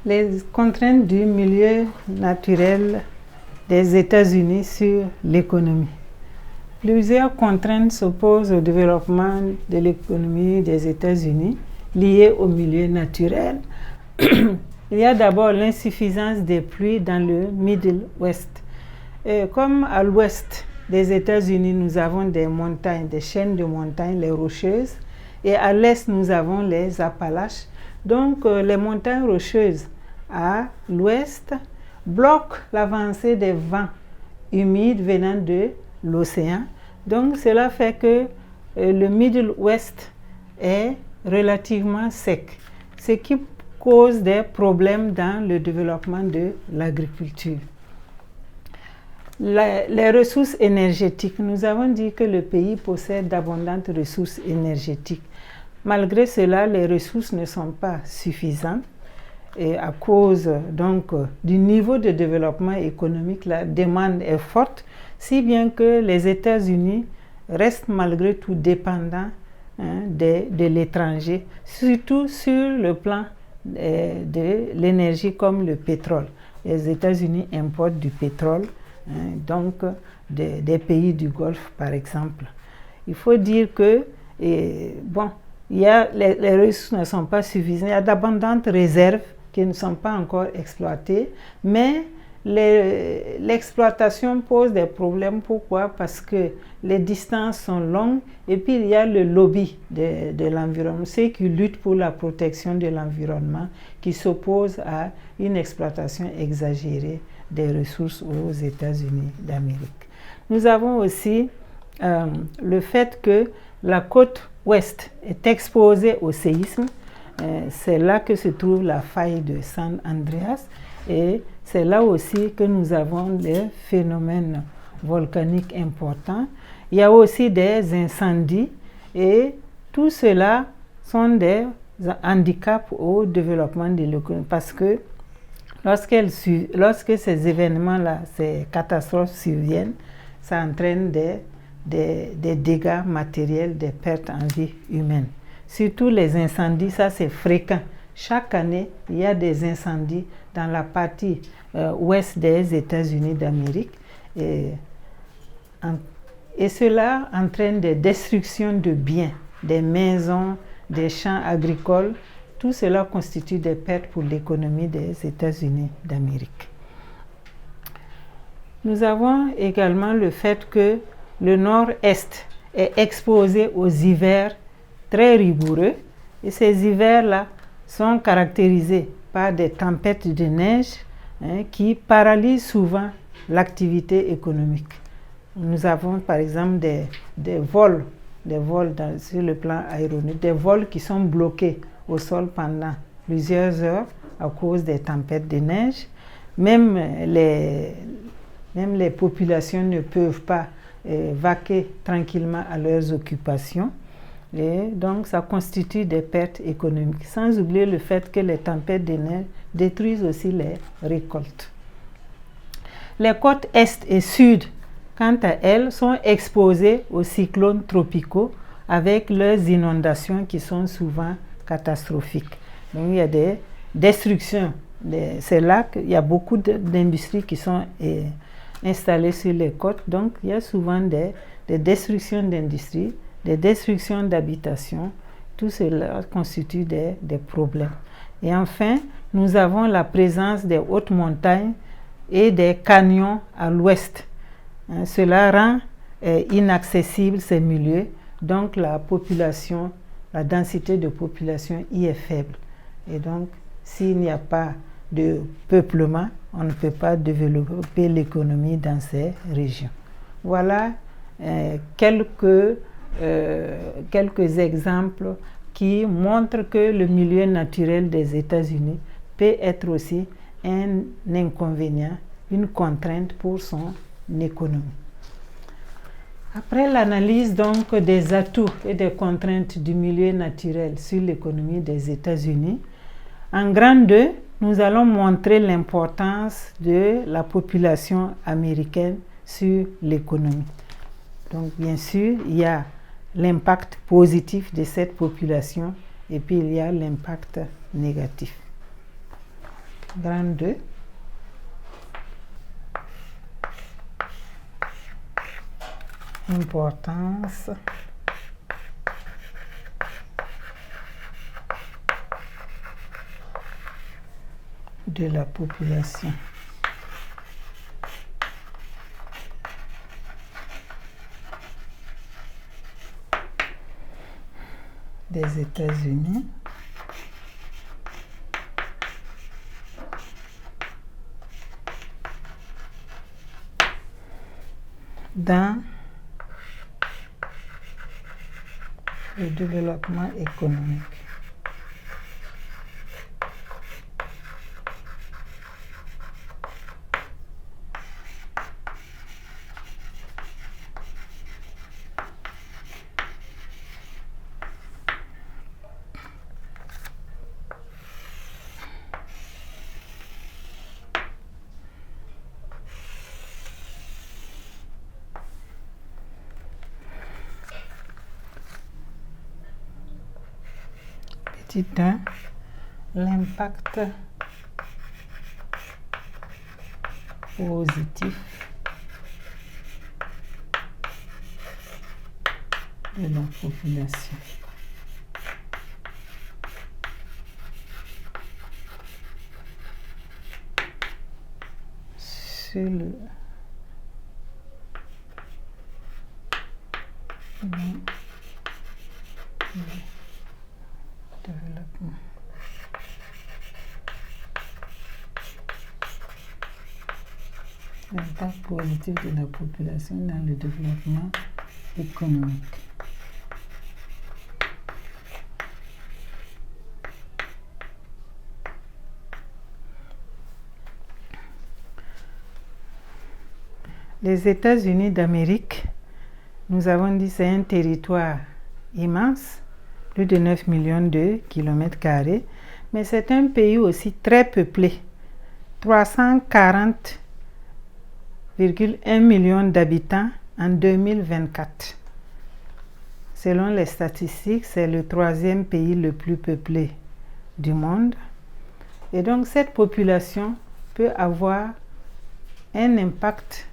Les contraintes du milieu naturel des États-Unis sur l'économie. Plusieurs contraintes s'opposent au développement de l'économie des États-Unis liées au milieu naturel. Il y a d'abord l'insuffisance des pluies dans le Middle West. Comme à l'ouest des États-Unis, nous avons des montagnes, des chaînes de montagnes, les Rocheuses, et à l'est, nous avons les Appalaches. Donc, les montagnes rocheuses à l'ouest bloquent l'avancée des vents humides venant de l'océan. Donc, cela fait que le Middle West est relativement sec, ce qui cause des problèmes dans le développement de l'agriculture. Les ressources énergétiques. Nous avons dit que le pays possède d'abondantes ressources énergétiques. Malgré cela, les ressources ne sont pas suffisantes et à cause donc du niveau de développement économique, la demande est forte, si bien que les États-Unis restent malgré tout dépendants de l'étranger, surtout sur le plan de l'énergie comme le pétrole. Les États-Unis importent du pétrole, donc des pays du Golfe par exemple. Il faut dire que, les ressources ne sont pas suffisantes, il y a d'abondantes réserves qui ne sont pas encore exploitées, mais l'exploitation pose des problèmes. Pourquoi? Parce que les distances sont longues et puis il y a le lobby de l'environnement, ceux qui luttent pour la protection de l'environnement, qui s'opposent à une exploitation exagérée des ressources aux États-Unis d'Amérique. Nous avons aussi le fait que la côte ouest est exposée au séisme. C'est là que se trouve la faille de San Andreas et c'est là aussi que nous avons des phénomènes volcaniques importants. Il y a aussi des incendies et tout cela sont des handicaps au développement de l'économie parce que lorsque ces événements-là, ces catastrophes surviennent, ça entraîne des dégâts matériels, des pertes en vie humaine. Surtout les incendies, ça c'est fréquent. Chaque année, il y a des incendies dans la partie ouest des États-Unis d'Amérique. Et cela entraîne des destructions de biens, des maisons, des champs agricoles. Tout cela constitue des pertes pour l'économie des États-Unis d'Amérique. Nous avons également le fait que le nord-est est exposé aux hivers très rigoureux et ces hivers-là sont caractérisés par des tempêtes de neige qui paralysent souvent l'activité économique. Nous avons par exemple des vols sur le plan aéronautique, des vols qui sont bloqués au sol pendant plusieurs heures à cause des tempêtes de neige. Même les populations ne peuvent pas vaquer tranquillement à leurs occupations. Et donc, ça constitue des pertes économiques. Sans oublier le fait que les tempêtes de neige détruisent aussi les récoltes. Les côtes est et sud, quant à elles, sont exposées aux cyclones tropicaux avec leurs inondations qui sont souvent catastrophiques. Donc, il y a des destructions. C'est là qu'il y a beaucoup d'industries qui sont installées sur les côtes. Donc, il y a souvent des destructions d'industries, des destructions d'habitations. Tout cela constitue des problèmes. Et enfin, nous avons la présence des hautes montagnes et des canyons à l'ouest. Cela rend inaccessibles ces milieux. Donc, la densité de population y est faible. Et donc, s'il n'y a pas de peuplement, on ne peut pas développer l'économie dans ces régions. Voilà quelques exemples qui montrent que le milieu naturel des États-Unis peut être aussi un inconvénient, une contrainte pour son économie. Après l'analyse donc des atouts et des contraintes du milieu naturel sur l'économie des États-Unis, en grand 2, nous allons montrer l'importance de la population américaine sur l'économie. Donc bien sûr, il y a l'impact positif de cette population et puis il y a l'impact négatif. Grand 2. Importance de la population. Des États-Unis dans le développement économique. Petit 1, l'impact positif de la population. Sur le développement. L'impact positif de la population dans le développement économique. Les États-Unis d'Amérique, nous avons dit, c'est un territoire immense, plus de 9 millions de kilomètres carrés, mais c'est un pays aussi très peuplé, 340,1 millions d'habitants en 2024. Selon les statistiques, c'est le 3e pays le plus peuplé du monde. Et donc, cette population peut avoir un impact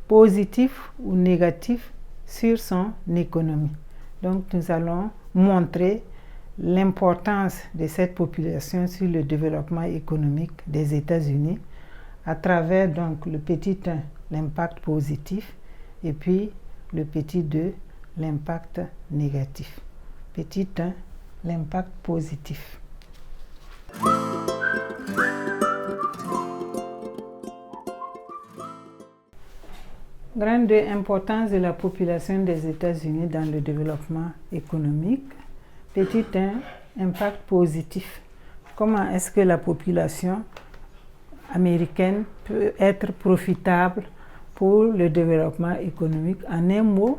positif ou négatif sur son économie. Donc, nous allons montrer l'importance de cette population sur le développement économique des États-Unis à travers donc le petit 1, l'impact positif, et puis le petit 2, l'impact négatif. Petit 1, l'impact positif. Grand 2, importance de la population des États-Unis dans le développement économique. Petit 1, impact positif. Comment est-ce que la population américaine peut être profitable pour le développement économique? En un mot,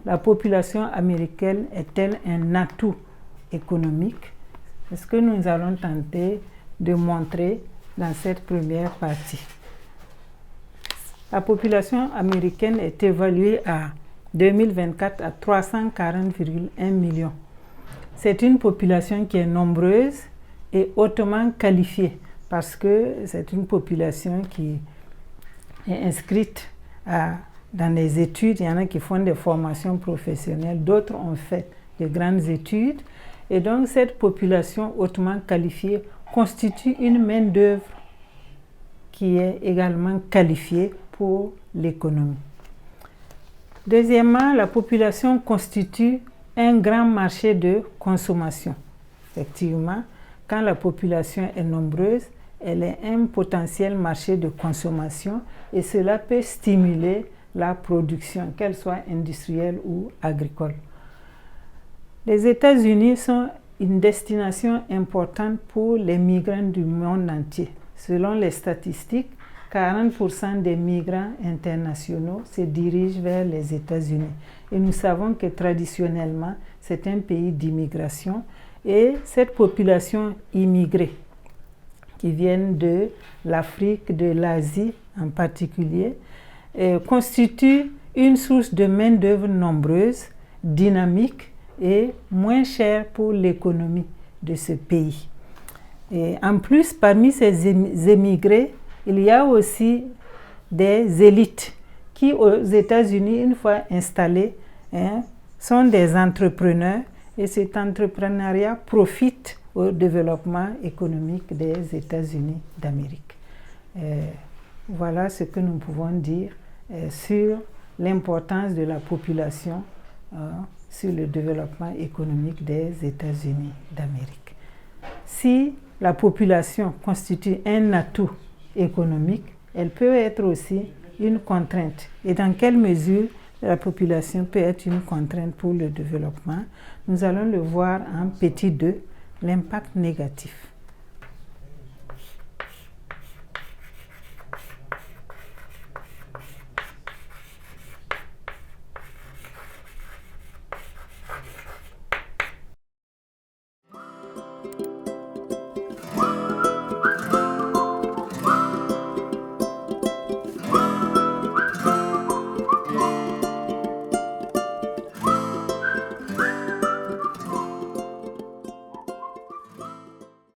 la population américaine est-elle un atout économique? C'est ce que nous allons tenter de montrer dans cette première partie. La population américaine est évaluée à 2024 à 340,1 millions. C'est une population qui est nombreuse et hautement qualifiée parce que c'est une population qui est inscrite dans les études. Il y en a qui font des formations professionnelles, d'autres ont fait de grandes études. Et donc cette population hautement qualifiée constitue une main-d'œuvre qui est également qualifiée pour l'économie. Deuxièmement, la population constitue un grand marché de consommation. Effectivement, quand la population est nombreuse, elle est un potentiel marché de consommation et cela peut stimuler la production, qu'elle soit industrielle ou agricole. Les États-Unis sont une destination importante pour les migrants du monde entier. Selon les statistiques, 40% des migrants internationaux se dirigent vers les États-Unis. Et nous savons que traditionnellement, c'est un pays d'immigration. Et cette population immigrée, qui viennent de l'Afrique, de l'Asie en particulier, constitue une source de main-d'œuvre nombreuse, dynamique et moins chère pour l'économie de ce pays. Et en plus, parmi ces émigrés, il y a aussi des élites qui, aux États-Unis, une fois installés, sont des entrepreneurs, et cet entrepreneuriat profite au développement économique des États-Unis d'Amérique. Voilà ce que nous pouvons dire sur l'importance de la population sur le développement économique des États-Unis d'Amérique. Si la population constitue un atout économique, elle peut être aussi une contrainte. Et dans quelle mesure la population peut être une contrainte pour le développement? Nous allons le voir en petit 2, l'impact négatif.